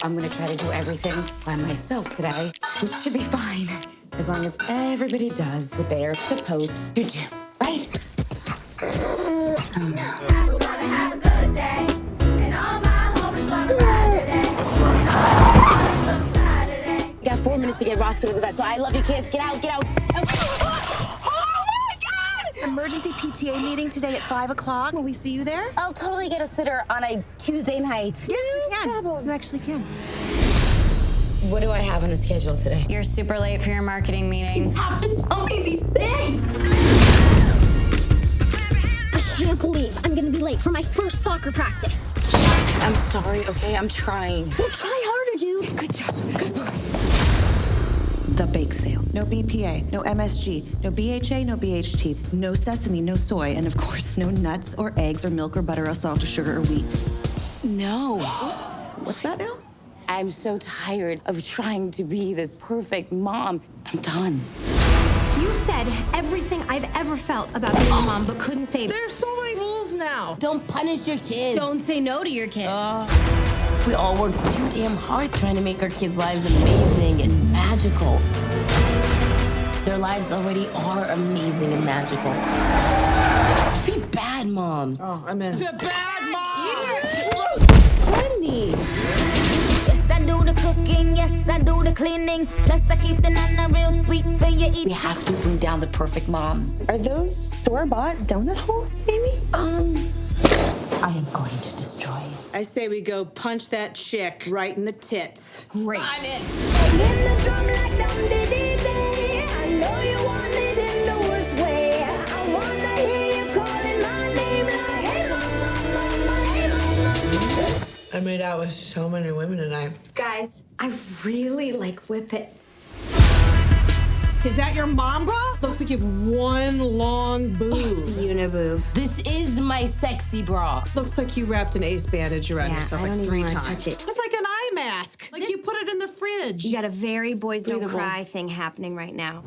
I'm gonna try to do everything by myself today, which should be fine, as long as everybody does what they are supposed to do, right? Oh no. We're gonna have a good day, and all my homies gonna ride today. You got 4 minutes to get Roscoe to the vet, so I love you kids. Get out, get out. Emergency PTA meeting today at 5 o'clock. Will we see you there? I'll totally get a sitter on a Tuesday night. Yes, you can. You actually can. What do I have on the schedule today? You're super late for your marketing meeting. You have to tell me these things. I can't believe I'm gonna be late for my first soccer practice. I'm sorry, okay? I'm trying. Well, try harder, dude. Good job. Good boy. The bake sale. No BPA, no MSG, no BHA, no BHT, no sesame, no soy, and of course, no nuts or eggs or milk or butter or salt or sugar or wheat. No. What's that now? I'm so tired of trying to be this perfect mom. I'm done. You said everything I've ever felt about being a mom, but couldn't say. There's so many rules now. Don't punish your kids. Don't say no to your kids. We all work too damn hard trying to make our kids' lives amazing and magical. Their lives already are amazing and magical. Be bad moms. Oh, I'm in. To bad mom. Wendy. Yes, I do the cooking, yes, I do the cleaning. Plus, I keep the nana real sweet for you eat. We have to bring down the perfect moms. Are those store-bought donut holes, Amy? I am going to destroy you. I say we go punch that chick right in the tits. Great. In the drum like dum dee dee day. I know you want it in the worst way. I wanna hear you calling my name like, hey mama, mama, hey mama. I made out with so many women tonight. Guys, I really like whippets. Is that your mom bra? Looks like you have one long boob. Uniboob. This is my sexy bra. Looks like you wrapped an ace bandage around Yeah, yourself I like don't even 3 wanna times. touch it. It's like an eye mask. Like you put it in the fridge. You got a very boys don't Breathable. cry thing happening right now.